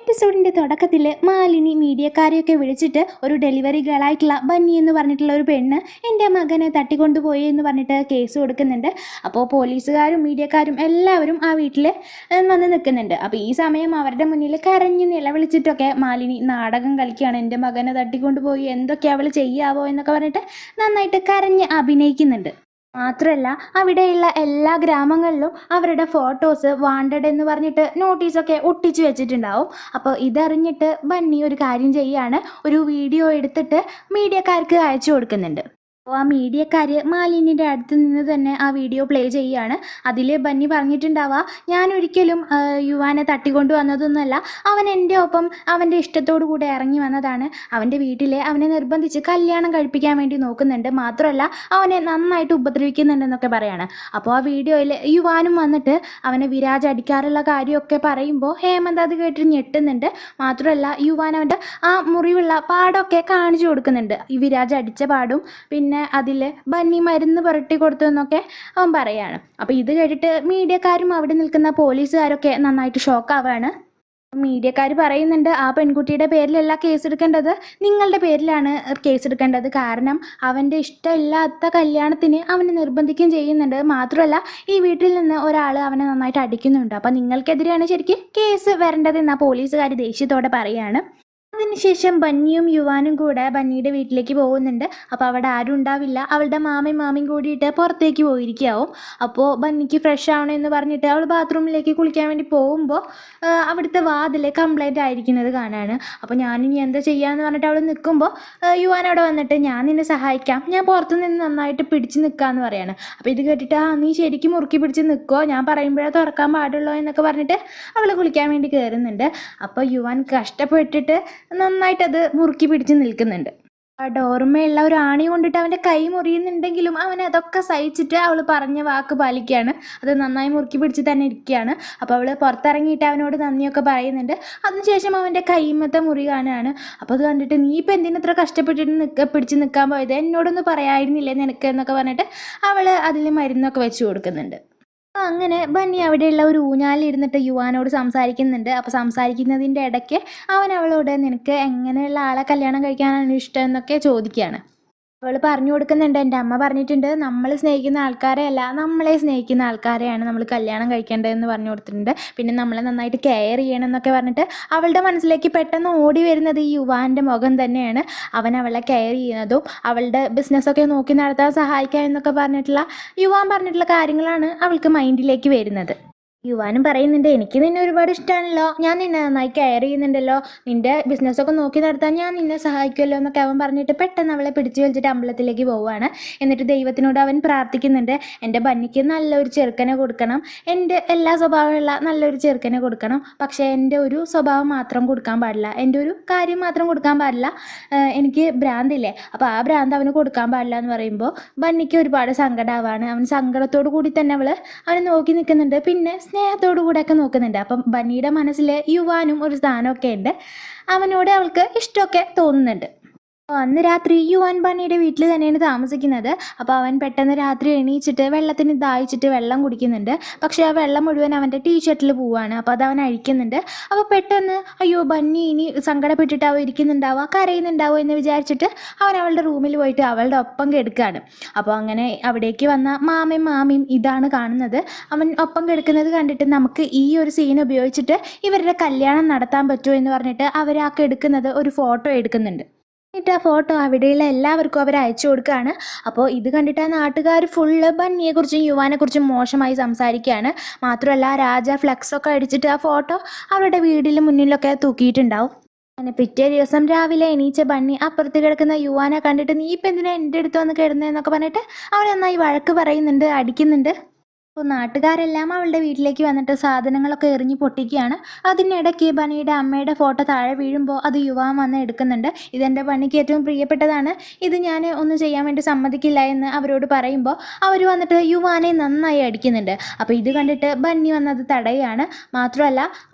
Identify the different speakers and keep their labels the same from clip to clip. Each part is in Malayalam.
Speaker 1: എപ്പിസോഡിൻ്റെ തുടക്കത്തിൽ മാലിനി മീഡിയക്കാരെയൊക്കെ വിളിച്ചിട്ട് ഒരു ഡെലിവറി ഗേളായിട്ടുള്ള ബന്നി എന്ന് പറഞ്ഞിട്ടുള്ള ഒരു പെണ്ണ് എൻ്റെ മകനെ തട്ടിക്കൊണ്ടുപോയി എന്ന് പറഞ്ഞിട്ട് കേസ് കൊടുക്കുന്നുണ്ട്. അപ്പോൾ പോലീസുകാരും മീഡിയക്കാരും എല്ലാവരും ആ വീട്ടിൽ വന്ന് നിൽക്കുന്നുണ്ട്. അപ്പോൾ ഈ സമയം അവരുടെ മുന്നിൽ കരഞ്ഞ് നിലവിളിച്ചിട്ടൊക്കെ മാലിനി നാടകം കളിക്കുകയാണ്. എൻ്റെ മകനെ തട്ടിക്കൊണ്ടുപോയി എന്തൊക്കെ അവൾ ചെയ്യാവോ എന്നൊക്കെ പറഞ്ഞിട്ട് നന്നായിട്ട് കരഞ്ഞ് അഭിനയിക്കുന്നുണ്ട്. മാത്രമല്ല അവിടെയുള്ള എല്ലാ ഗ്രാമങ്ങളിലും അവരുടെ ഫോട്ടോസ് വാണ്ടഡ് എന്ന് പറഞ്ഞിട്ട് നോട്ടീസൊക്കെ ഒട്ടിച്ചു വെച്ചിട്ടുണ്ടാവും. അപ്പോൾ ഇതറിഞ്ഞിട്ട് ബന്നി ഒരു കാര്യം ചെയ്യാണ്, ഒരു വീഡിയോ എടുത്തിട്ട് മീഡിയക്കാർക്ക് അയച്ചു കൊടുക്കുന്നുണ്ട്. അപ്പോൾ ആ മീഡിയക്കാർ മാലിന്യൻ്റെ അടുത്ത് നിന്ന് തന്നെ ആ വീഡിയോ പ്ലേ ചെയ്യുകയാണ്. അതിൽ ബന്നി പറഞ്ഞിട്ടുണ്ടാവുക, ഞാൻ ഒരിക്കലും യുവാനെ തട്ടിക്കൊണ്ടു വന്നതൊന്നുമല്ല, അവൻ എൻ്റെ ഒപ്പം അവൻ്റെ ഇഷ്ടത്തോടു കൂടെ ഇറങ്ങി വന്നതാണ്. അവൻ്റെ വീട്ടിലെ അവനെ നിർബന്ധിച്ച് കല്യാണം കഴിപ്പിക്കാൻ വേണ്ടി നോക്കുന്നുണ്ട്, മാത്രമല്ല അവനെ നന്നായിട്ട് ഉപദ്രവിക്കുന്നുണ്ടെന്നൊക്കെ പറയാണ്. അപ്പോൾ ആ വീഡിയോയിൽ യുവാനും വന്നിട്ട് അവനെ വിരാജ് അടിക്കാറുള്ള കാര്യമൊക്കെ പറയുമ്പോൾ ഹേമന്ത് അത് കേട്ടിട്ട് ഞെട്ടുന്നുണ്ട്. മാത്രമല്ല യുവാൻ അവൻ്റെ ആ മുറിവുള്ള പാടമൊക്കെ കാണിച്ചു കൊടുക്കുന്നുണ്ട്, ഈ വിരാജ് അടിച്ച പാടും പിന്നെ അതിൽ ബന്നി മരുന്ന് പുരട്ടി കൊടുത്തു എന്നൊക്കെ അവൻ പറയാണ്. അപ്പോൾ ഇത് കേട്ടിട്ട് മീഡിയക്കാരും അവിടെ നിൽക്കുന്ന പോലീസുകാരൊക്കെ നന്നായിട്ട് ഷോക്കാവാണ്. മീഡിയക്കാർ പറയുന്നുണ്ട്, ആ പെൺകുട്ടിയുടെ പേരിലല്ല കേസ് എടുക്കേണ്ടത്, നിങ്ങളുടെ പേരിലാണ് കേസ് എടുക്കേണ്ടത്. കാരണം അവൻ്റെ ഇഷ്ടമില്ലാത്ത കല്യാണത്തിന് അവനെ നിർബന്ധിക്കുകയും ചെയ്യുന്നുണ്ട്. മാത്രമല്ല ഈ വീട്ടിൽ നിന്ന് ഒരാൾ അവനെ നന്നായിട്ട് അടിക്കുന്നുണ്ട്. അപ്പോൾ നിങ്ങൾക്കെതിരെയാണ് ശരിക്കും കേസ് വരേണ്ടതെന്ന് ആ പോലീസുകാർ ദേഷ്യത്തോടെ പറയുകയാണ്. അതിനുശേഷം ബന്നിയും യുവാനും കൂടെ ബന്നിയുടെ വീട്ടിലേക്ക് പോകുന്നുണ്ട്. അപ്പോൾ അവിടെ ആരും ഉണ്ടാവില്ല, അവളുടെ മാമിയും കൂടിയിട്ട് പുറത്തേക്ക് പോയിരിക്കാവും. അപ്പോൾ ബന്നിക്ക് ഫ്രഷ് ആവണമെന്ന് പറഞ്ഞിട്ട് അവൾ ബാത്റൂമിലേക്ക് കുളിക്കാൻ വേണ്ടി പോകുമ്പോൾ അവിടുത്തെ വാതിൽ കംപ്ലൈൻ്റ് ആയിരിക്കുന്നത് കാണാണ്. അപ്പോൾ ഞാനിനി എന്താ ചെയ്യാന്ന് പറഞ്ഞിട്ട് അവൾ നിൽക്കുമ്പോൾ യുവാൻ അവിടെ വന്നിട്ട്, ഞാൻ നിന്നെ സഹായിക്കാം, ഞാൻ പുറത്തു നിന്ന് നന്നായിട്ട് പിടിച്ച് നിൽക്കാമെന്ന് പറയാണ്. അപ്പോൾ ഇത് കേട്ടിട്ട്, നീ ശരിക്കും മുറുക്കി പിടിച്ച് നിൽക്കുമോ, ഞാൻ പറയുമ്പോഴേ തുറക്കാൻ പാടുള്ളൂ എന്നൊക്കെ പറഞ്ഞിട്ട് അവൾ കുളിക്കാൻ വേണ്ടി കയറുന്നുണ്ട്. അപ്പോൾ യുവാൻ കഷ്ടപ്പെട്ടിട്ട് നന്നായിട്ടത് മുറുക്കി പിടിച്ച് നിൽക്കുന്നുണ്ട്. ആ ഡോർമയുള്ള ഒരു ആണി കൊണ്ടിട്ട് അവൻ്റെ കൈ മുറിയുന്നുണ്ടെങ്കിലും അവൻ അതൊക്കെ സഹിച്ചിട്ട് അവൾ പറഞ്ഞ വാക്ക് പാലിക്കുകയാണ്. അത് നന്നായി മുറുക്കി പിടിച്ച് തന്നെ ഇരിക്കുകയാണ്. അപ്പോൾ അവൾ പുറത്തിറങ്ങിയിട്ട് അവനോട് നന്ദിയൊക്കെ പറയുന്നുണ്ട്. അതിനുശേഷം അവൻ്റെ കൈമത്തെ മുറി കാണുകയാണ്. അപ്പോൾ അത് കണ്ടിട്ട്, നീ ഇപ്പം എന്തിനത്ര കഷ്ടപ്പെട്ടിട്ട് പിടിച്ച് നിൽക്കാൻ പോയത്, എന്നോടൊന്ന് പറയായിരുന്നില്ലേ നിനക്ക് എന്നൊക്കെ പറഞ്ഞിട്ട് അവൾ അതിൽ മരുന്നൊക്കെ വെച്ച് കൊടുക്കുന്നുണ്ട്. അങ്ങനെ ബന്നി അവിടെയുള്ള ഒരു ഊഞ്ഞാലിരുന്നിട്ട് യുവാനോട് സംസാരിക്കുന്നുണ്ട്. അപ്പോൾ സംസാരിക്കുന്നതിൻ്റെ ഇടയ്ക്ക് അവൻ അവളോട്, നിനക്ക് എങ്ങനെയുള്ള ആളെ കല്യാണം കഴിക്കാനാണ് ഇഷ്ടം എന്നൊക്കെ ചോദിക്കുകയാണ്. അവൾ പറഞ്ഞു കൊടുക്കുന്നുണ്ട്, എൻ്റെ അമ്മ പറഞ്ഞിട്ടുണ്ട്, നമ്മൾ സ്നേഹിക്കുന്ന ആൾക്കാരെ അല്ല, നമ്മളെ സ്നേഹിക്കുന്ന ആൾക്കാരെയാണ് നമ്മൾ കല്യാണം കഴിക്കേണ്ടതെന്ന് പറഞ്ഞു കൊടുത്തിട്ടുണ്ട്. പിന്നെ നമ്മളെ നന്നായിട്ട് കെയർ ചെയ്യണം എന്നൊക്കെ പറഞ്ഞിട്ട് അവളുടെ മനസ്സിലേക്ക് പെട്ടെന്ന് ഓടി വരുന്നത് ഈ യുവാൻ്റെ മുഖം തന്നെയാണ്. അവൻ അവളെ കെയർ ചെയ്യുന്നതും അവളുടെ ബിസിനസ്സൊക്കെ നോക്കി നടത്താൻ സഹായിക്കുക എന്നൊക്കെ പറഞ്ഞിട്ടുള്ള യുവാൻ പറഞ്ഞിട്ടുള്ള കാര്യങ്ങളാണ് അവൾക്ക് മൈൻഡിലേക്ക് വരുന്നത്. യുവാനും പറയുന്നുണ്ട്, എനിക്ക് നിന്നെ ഒരുപാട് ഇഷ്ടമാണല്ലോ, ഞാൻ നിന്നെ നന്നായി കെയർ ചെയ്യുന്നുണ്ടല്ലോ, നിൻ്റെ ബിസിനസ്സൊക്കെ നോക്കി നടത്താൻ ഞാൻ നിന്നെ സഹായിക്കുമല്ലോ എന്നൊക്കെ അവൻ പറഞ്ഞിട്ട് പെട്ടെന്ന് അവളെ പിടിച്ചു വലിച്ചിട്ട് അമ്പലത്തിലേക്ക് പോവുകയാണ്. എന്നിട്ട് ദൈവത്തിനോട് അവൻ പ്രാർത്ഥിക്കുന്നുണ്ട്, എൻ്റെ ബന്നിക്ക് നല്ലൊരു ചെറുക്കനെ കൊടുക്കണം, എൻ്റെ എല്ലാ സ്വഭാവമുള്ള നല്ലൊരു ചെറുക്കനെ കൊടുക്കണം, പക്ഷേ എൻ്റെ ഒരു സ്വഭാവം മാത്രം കൊടുക്കാൻ പാടില്ല, എൻ്റെ ഒരു കാര്യം മാത്രം കൊടുക്കാൻ പാടില്ല, എനിക്ക് ഭ്രാന്തില്ലേ, അപ്പോൾ ആ ഭ്രാന്ത് അവന് കൊടുക്കാൻ പാടില്ല എന്ന് പറയുമ്പോൾ ബന്നിക്ക് ഒരുപാട് സങ്കടമാവാണ്. അവൻ സങ്കടത്തോടു കൂടി തന്നെ അവനെ നോക്കി നിൽക്കുന്നുണ്ട്, പിന്നെ സ്നേഹത്തോടു കൂടെയൊക്കെ നോക്കുന്നുണ്ട്. അപ്പം ബന്നിയുടെ മനസ്സിൽ യുവാനും ഒരു സ്ഥാനമൊക്കെ ഉണ്ട്, അവനോട് അവൾക്ക് ഇഷ്ടമൊക്കെ തോന്നുന്നുണ്ട്. അന്ന് രാത്രി യുവാൻ ബന്നിയുടെ വീട്ടിൽ തന്നെയാണ് താമസിക്കുന്നത്. അപ്പോൾ അവൻ പെട്ടെന്ന് രാത്രി എണീച്ചിട്ട് വെള്ളത്തിന് ദാഹിച്ചിട്ട് വെള്ളം കുടിക്കുന്നുണ്ട്. പക്ഷേ ആ വെള്ളം മുഴുവൻ അവൻ്റെ ടീഷർട്ടിൽ പോവുകയാണ്. അപ്പോൾ അത് അവൻ അഴിക്കുന്നുണ്ട്. അപ്പോൾ പെട്ടെന്ന്, അയ്യോ ബന്നി ഇനി സങ്കടപ്പെട്ടിട്ടാവോ ഇരിക്കുന്നുണ്ടാവുക, കരയുന്നുണ്ടാവോ എന്ന് വിചാരിച്ചിട്ട് അവൻ അവളുടെ റൂമിൽ പോയിട്ട് അവളുടെ ഒപ്പം കിടക്കുകയാണ്. അപ്പോൾ അങ്ങനെ അവിടേക്ക് വന്ന മാമിയും ഇതാണ് കാണുന്നത്. അവൻ ഒപ്പം കിടക്കുന്നത് കണ്ടിട്ട്, നമുക്ക് ഈ ഒരു സീൻ ഉപയോഗിച്ചിട്ട് ഇവരുടെ കല്യാണം നടത്താൻ പറ്റുമോ എന്ന് പറഞ്ഞിട്ട് അവർ ആ കിടക്കുന്നത് ഒരു ഫോട്ടോ എടുക്കുന്നുണ്ട്. എന്നിട്ട് ആ ഫോട്ടോ അവിടെയുള്ള എല്ലാവർക്കും അവർ അയച്ചു കൊടുക്കുകയാണ്. അപ്പോൾ ഇത് കണ്ടിട്ട് ആ നാട്ടുകാർ ഫുള്ള് ബന്നിയെക്കുറിച്ചും യുവാനെക്കുറിച്ചും മോശമായി സംസാരിക്കുകയാണ്. മാത്രമല്ല രാജ ഫ്ലെക്സൊക്കെ അടിച്ചിട്ട് ആ ഫോട്ടോ അവരുടെ വീടിന് മുന്നിലൊക്കെ തൂക്കിയിട്ടുണ്ടാവും. അങ്ങനെ പിറ്റേ ദിവസം രാവിലെ എണീച്ച ബന്നി അപ്പുറത്ത് കിടക്കുന്ന യുവാനെ കണ്ടിട്ട്, നീ ഇപ്പം എന്തിനാ എൻ്റെ അടുത്ത് വന്ന് കിടന്നതെന്നൊക്കെ പറഞ്ഞിട്ട് അവൻ നന്നായി വഴക്ക് പറയുന്നുണ്ട്, അടിക്കുന്നുണ്ട്. അപ്പോൾ നാട്ടുകാരെല്ലാം അവളുടെ വീട്ടിലേക്ക് വന്നിട്ട് സാധനങ്ങളൊക്കെ എറിഞ്ഞ് പൊട്ടിക്കുകയാണ്. അതിനിടയ്ക്ക് ബന്നിയുടെ അമ്മയുടെ ഫോട്ടോ താഴെ വീഴുമ്പോൾ അത് യുവാൻ വന്ന് എടുക്കുന്നുണ്ട്. ഇതെൻ്റെ ബന്നിക്ക് ഏറ്റവും പ്രിയപ്പെട്ടതാണ്, ഇത് ഞാൻ ഒന്നും ചെയ്യാൻ വേണ്ടി സമ്മതിക്കില്ല എന്ന് അവരോട് പറയുമ്പോൾ അവർ വന്നിട്ട് യുവാനെ നന്നായി അടിക്കുന്നുണ്ട്. അപ്പോൾ ഇത് കണ്ടിട്ട് ബന്നി വന്നത് തടയുകയാണ്. മാത്രമല്ല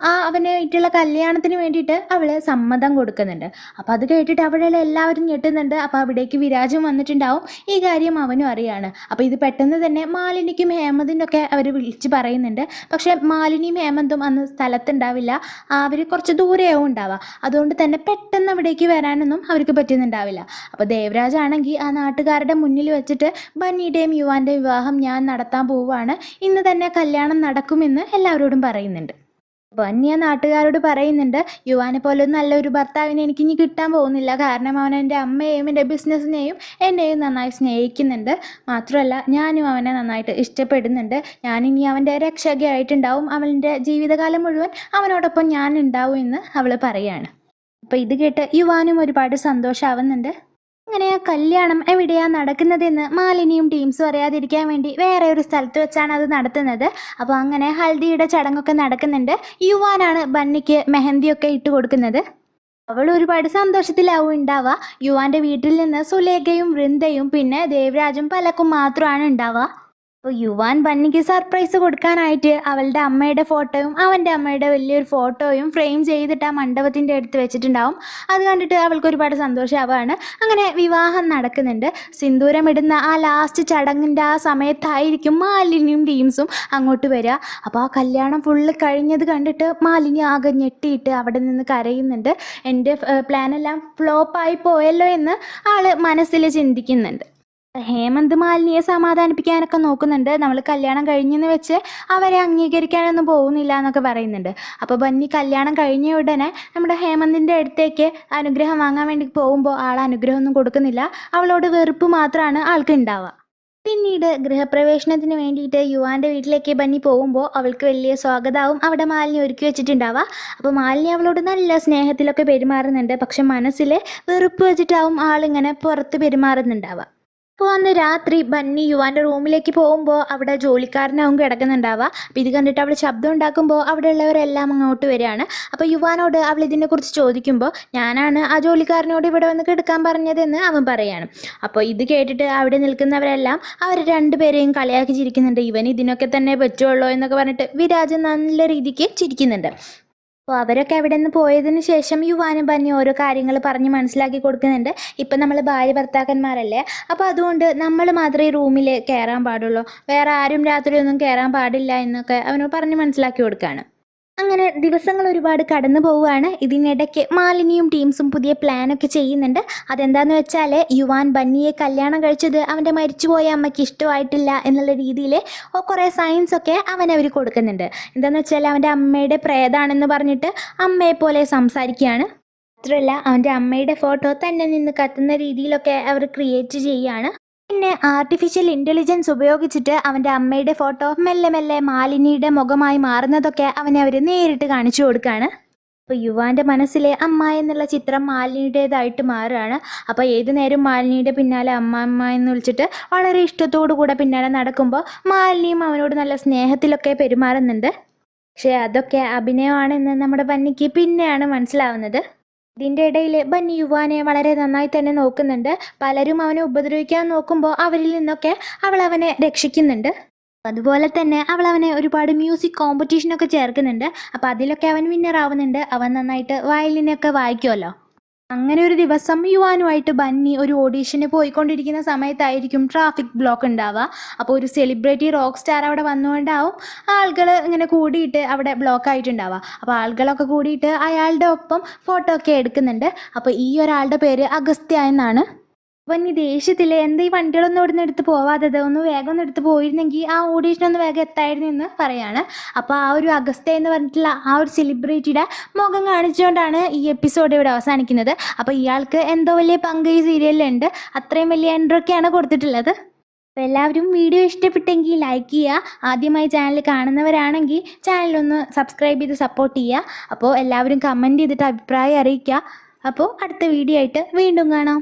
Speaker 1: അവനായിട്ടുള്ള കല്യാണത്തിന് വേണ്ടിയിട്ട് അവൾ സമ്മതം കൊടുക്കുന്നുണ്ട്. അപ്പോൾ അത് കേട്ടിട്ട് അവിടെ എല്ലാവരും ഞെട്ടുന്നുണ്ട്. അപ്പോൾ അവിടേക്ക് വിരാജും വന്നിട്ടുണ്ടാവും. ഈ കാര്യം അവനും അറിയാണ്. അപ്പോൾ ഇത് പെട്ടെന്ന് തന്നെ മാലിനിക്കും ഹേമന്തിൻ്റെ എന്നൊക്കെ അവർ വിളിച്ച് പറയുന്നുണ്ട്. പക്ഷേ മാലിനിയും ഹേമന്തും അന്ന് സ്ഥലത്തുണ്ടാവില്ല. അവർ കുറച്ച് ദൂരെയാവും ഉണ്ടാവുക. അതുകൊണ്ട് തന്നെ പെട്ടെന്ന് അവിടേക്ക് വരാനൊന്നും അവർക്ക് പറ്റുന്നുണ്ടാവില്ല. അപ്പോൾ ദേവരാജാണെങ്കിൽ ആ നാട്ടുകാരുടെ മുന്നിൽ വെച്ചിട്ട് ബന്നിയുടെയും യുവാൻ്റെയും വിവാഹം ഞാൻ നടത്താൻ പോവുകയാണ്, ഇന്ന് തന്നെ കല്യാണം നടക്കുമെന്ന് എല്ലാവരോടും പറയുന്നുണ്ട്. ബന്നി ആ നാട്ടുകാരോട് പറയുന്നുണ്ട്, യുവാനെ പോലെ നല്ലൊരു ഭർത്താവിനെ എനിക്ക് ഇനി കിട്ടാൻ പോകുന്നില്ല. കാരണം അവൻ എൻ്റെ അമ്മയെയും എൻ്റെ ബിസിനസ്സിനെയും എന്നെയും നന്നായി സ്നേഹിക്കുന്നുണ്ട്. മാത്രമല്ല ഞാനും അവനെ നന്നായിട്ട് ഇഷ്ടപ്പെടുന്നുണ്ട്. ഞാനിനി അവൻ്റെ രക്ഷകയായിട്ടുണ്ടാവും. അവൻ്റെ ജീവിതകാലം മുഴുവൻ അവനോടൊപ്പം ഞാൻ ഉണ്ടാവും എന്ന് അവൾ പറയാണ്. അപ്പോൾ ഇത് കേട്ട് യുവാനും ഒരുപാട് സന്തോഷമാവുന്നുണ്ട്. അങ്ങനെ ആ കല്യാണം എവിടെയാണ് നടക്കുന്നതെന്ന് മാലിനിയും ടീംസും അറിയാതിരിക്കാൻ വേണ്ടി വേറെ ഒരു സ്ഥലത്ത് വെച്ചാണ് അത് നടത്തുന്നത്. അപ്പോൾ അങ്ങനെ ഹൽദിയുടെ ചടങ്ങൊക്കെ നടക്കുന്നുണ്ട്. യുവാനാണ് ബന്നിക്ക് മെഹന്തിയൊക്കെ ഇട്ട് കൊടുക്കുന്നത്. അവൾ ഒരുപാട് സന്തോഷത്തിലാവും ഉണ്ടാവുക. യുവാൻ്റെ വീട്ടിൽ നിന്ന് സുലേഖയും വൃന്ദയും പിന്നെ ദേവരാജും പലക്കും മാത്രമാണ് ഉണ്ടാവുക. അപ്പോൾ യുവാൻ ബന്നിക്ക് സർപ്രൈസ് കൊടുക്കാനായിട്ട് അവളുടെ അമ്മയുടെ ഫോട്ടോയും അവൻ്റെ അമ്മയുടെ വലിയൊരു ഫോട്ടോയും ഫ്രെയിം ചെയ്തിട്ട് ആ മണ്ഡപത്തിൻ്റെ അടുത്ത് വെച്ചിട്ടുണ്ടാവും. അത് കണ്ടിട്ട് അവൾക്ക് ഒരുപാട് സന്തോഷമാവാണ്. അങ്ങനെ വിവാഹം നടക്കുന്നുണ്ട്. സിന്ദൂരം ഇടുന്ന ആ ലാസ്റ്റ് ചടങ്ങിൻ്റെ ആ സമയത്തായിരിക്കും മാലിനിയും ടീംസും അങ്ങോട്ട് വരിക. അപ്പോൾ ആ കല്യാണം ഫുള്ള് കഴിഞ്ഞത് കണ്ടിട്ട് മാലിനി ആകെ ഞെട്ടിയിട്ട് അവിടെ നിന്ന് കരയുന്നുണ്ട്. എൻ്റെ പ്ലാനെല്ലാം ഫ്ലോപ്പായി പോയല്ലോ എന്ന് ആൾ മനസ്സിൽ ചിന്തിക്കുന്നുണ്ട്. ഹേമന്ത് മാലിനിയെ സമാധാനിപ്പിക്കാനൊക്കെ നോക്കുന്നുണ്ട്. നമ്മൾ കല്യാണം കഴിഞ്ഞെന്ന് വെച്ച് അവരെ അംഗീകരിക്കാനൊന്നും പോകുന്നില്ല എന്നൊക്കെ പറയുന്നുണ്ട്. അപ്പോൾ ബന്നി കല്യാണം കഴിഞ്ഞ ഉടനെ നമ്മുടെ ഹേമന്തിൻ്റെ അടുത്തേക്ക് അനുഗ്രഹം വാങ്ങാൻ വേണ്ടി പോകുമ്പോൾ ആൾ അനുഗ്രഹമൊന്നും കൊടുക്കുന്നില്ല. അവളോട് വെറുപ്പ് മാത്രമാണ് ആൾക്ക് ഉണ്ടാവുക. പിന്നീട് ഗൃഹപ്രവേശനത്തിന് വേണ്ടിയിട്ട് യുവാൻ്റെ വീട്ടിലേക്ക് ബന്നി പോകുമ്പോൾ അവൾക്ക് വലിയ സ്വാഗതവും അവിടെ മാലിനി ഒരുക്കി വെച്ചിട്ടുണ്ടാവുക. അപ്പോൾ മാലിനി അവളോട് നല്ല സ്നേഹത്തിലൊക്കെ പെരുമാറുന്നുണ്ട്. പക്ഷെ മനസ്സിൽ വെറുപ്പ് വെച്ചിട്ടാവും ആളിങ്ങനെ പുറത്ത് പെരുമാറുന്നുണ്ടാവുക. അപ്പോൾ അന്ന് രാത്രി ബന്നി യുവാൻ്റെ റൂമിലേക്ക് പോകുമ്പോൾ അവിടെ ജോലിക്കാരനാവും കിടക്കുന്നുണ്ടാവുക. അപ്പോൾ ഇത് കണ്ടിട്ട് അവൾ ശബ്ദം ഉണ്ടാക്കുമ്പോൾ അവിടെയുള്ളവരെല്ലാം അങ്ങോട്ട് വരികയാണ്. അപ്പോൾ യുവാനോട് അവൾ ഇതിനെക്കുറിച്ച് ചോദിക്കുമ്പോൾ ഞാനാണ് ആ ജോലിക്കാരനോട് ഇവിടെ വന്ന് കിടക്കാൻ പറഞ്ഞതെന്ന് അവൻ പറയാണ്. അപ്പോൾ ഇത് കേട്ടിട്ട് അവിടെ നിൽക്കുന്നവരെല്ലാം അവർ രണ്ടുപേരെയും കളിയാക്കി ചിരിക്കുന്നുണ്ട്. ഇവൻ ഇതിനൊക്കെ തന്നെ പറ്റുള്ളൂ എന്നൊക്കെ പറഞ്ഞിട്ട് വിരാജ് നല്ല രീതിക്ക് ചിരിക്കുന്നുണ്ട്. അപ്പോൾ അവരൊക്കെ അവിടെ നിന്ന് പോയതിന് ശേഷം യുവാനും ബന്നി ഓരോ കാര്യങ്ങൾ പറഞ്ഞ് മനസ്സിലാക്കി കൊടുക്കുന്നുണ്ട്. ഇപ്പം നമ്മൾ ഭാര്യ ഭർത്താക്കന്മാരല്ലേ, അപ്പോൾ അതുകൊണ്ട് നമ്മൾ മാത്രമേ ഈ റൂമിൽ കയറാൻ പാടുള്ളൂ, വേറെ ആരും രാത്രി ഒന്നും കയറാൻ പാടില്ല എന്നൊക്കെ അവനോട് പറഞ്ഞ് മനസ്സിലാക്കി കൊടുക്കുകയാണ്. അങ്ങനെ ദിവസങ്ങൾ ഒരുപാട് കടന്നു പോവുകയാണ്. ഇതിനിടയ്ക്ക് മാലിനിയും ടീംസും പുതിയ പ്ലാനൊക്കെ ചെയ്യുന്നുണ്ട്. അതെന്താണെന്ന് വെച്ചാൽ യുവാൻ ബന്നിയെ കല്യാണം കഴിച്ചത് അവൻ്റെ മരിച്ചുപോയ അമ്മയ്ക്ക് ഇഷ്ടമായിട്ടില്ല എന്നുള്ള രീതിയിൽ കുറേ സയൻസൊക്കെ അവനവർ കൊടുക്കുന്നുണ്ട്. എന്താണെന്ന് വെച്ചാൽ അവൻ്റെ അമ്മയുടെ പ്രേതാണെന്ന് പറഞ്ഞിട്ട് അമ്മയെപ്പോലെ സംസാരിക്കുകയാണ്. മാത്രമല്ല അവൻ്റെ അമ്മയുടെ ഫോട്ടോ തന്നെ നിന്ന് കത്തുന്ന രീതിയിലൊക്കെ അവർ ക്രിയേറ്റ് ചെയ്യുകയാണ്. പിന്നെ ആർട്ടിഫിഷ്യൽ ഇൻ്റലിജൻസ് ഉപയോഗിച്ചിട്ട് അവൻ്റെ അമ്മയുടെ ഫോട്ടോ മെല്ലെ മെല്ലെ മാലിനിയുടെ മുഖമായി മാറുന്നതൊക്കെ അവർ നേരിട്ട് കാണിച്ചു കൊടുക്കുകയാണ്. അപ്പോൾ യുവാൻ്റെ മനസ്സിലെ അമ്മ എന്നുള്ള ചിത്രം മാലിനിയുടേതായിട്ട് മാറുകയാണ്. അപ്പോൾ ഏതു നേരം മാലിനിയുടെ പിന്നാലെ അമ്മ അമ്മ എന്ന് വിളിച്ചിട്ട് വളരെ ഇഷ്ടത്തോടു കൂടെ പിന്നാലെ നടക്കുമ്പോൾ മാലിനിയും അവനോട് നല്ല സ്നേഹത്തിലൊക്കെ പെരുമാറുന്നുണ്ട്. പക്ഷേ അതൊക്കെ അഭിനയമാണെന്ന് നമ്മുടെ ബന്നിക്ക് പിന്നെയാണ് മനസ്സിലാവുന്നത്. ഇതിൻ്റെ ഇടയിൽ ബന്നി യുവാനെ വളരെ നന്നായി തന്നെ നോക്കുന്നുണ്ട്. പലരും അവനെ ഉപദ്രവിക്കാൻ നോക്കുമ്പോൾ അവരിൽ നിന്നൊക്കെ അവൾ അവനെ രക്ഷിക്കുന്നുണ്ട്. അതുപോലെ തന്നെ അവൾ അവനെ ഒരുപാട് മ്യൂസിക് കോമ്പറ്റീഷനൊക്കെ ചേർക്കുന്നുണ്ട്. അപ്പോൾ അതിലൊക്കെ അവൻ വിന്നറാവുന്നുണ്ട്. അവൻ നന്നായിട്ട് വയലിനൊക്കെ വായിക്കുമല്ലോ. അങ്ങനെ ഒരു ദിവസം യുവാനുമായിട്ട് ബന്നി ഒരു ഓഡീഷന് പോയിക്കൊണ്ടിരിക്കുന്ന സമയത്തായിരിക്കും ട്രാഫിക് ബ്ലോക്ക് ഉണ്ടാവുക. അപ്പോൾ ഒരു സെലിബ്രിറ്റി റോക്ക് സ്റ്റാർ അവിടെ വന്നുകൊണ്ടാവും ആളുകൾ ഇങ്ങനെ കൂടിയിട്ട് അവിടെ ബ്ലോക്ക് ആയിട്ടുണ്ടാവുക. അപ്പോൾ ആളുകളൊക്കെ കൂടിയിട്ട് അയാളുടെ ഒപ്പം ഫോട്ടോ ഒക്കെ എടുക്കുന്നുണ്ട്. അപ്പോൾ ഈ ഒരാളുടെ പേര് അഗസ്ത്യ എന്നാണ്. അപ്പം ഈ ദേഷ്യത്തിൽ എന്താ ഈ വണ്ടികളൊന്നും ഇവിടെ നിന്ന് എടുത്ത് പോവാത്തത്, ഒന്ന് വേഗം ഒന്ന് എടുത്ത് പോയിരുന്നെങ്കിൽ ആ ഓഡീഷനൊന്ന് വേഗം എത്തായിരുന്നു എന്ന് പറയാണ്. അപ്പോൾ ആ ഒരു അഗസ്ത്യ എന്ന് പറഞ്ഞിട്ടുള്ള ആ ഒരു സെലിബ്രിറ്റിയുടെ മുഖം കാണിച്ചുകൊണ്ടാണ് ഈ എപ്പിസോഡ് ഇവിടെ അവസാനിക്കുന്നത്. അപ്പോൾ ഇയാൾക്ക് എന്തോ വലിയ പങ്ക് ഈ സീരിയലിലുണ്ട്. അത്രയും വലിയ എൻട്രൊക്കെയാണ് കൊടുത്തിട്ടുള്ളത്. അപ്പോൾ എല്ലാവരും വീഡിയോ ഇഷ്ടപ്പെട്ടെങ്കിൽ ലൈക്ക് ചെയ്യുക. ആദ്യമായി ചാനൽ കാണുന്നവരാണെങ്കിൽ ചാനലൊന്ന് സബ്സ്ക്രൈബ് ചെയ്ത് സപ്പോർട്ട് ചെയ്യുക. അപ്പോൾ എല്ലാവരും കമൻറ്റ് ചെയ്തിട്ട് അഭിപ്രായം അറിയിക്കുക. അപ്പോൾ അടുത്ത വീഡിയോ ആയിട്ട് വീണ്ടും കാണാം.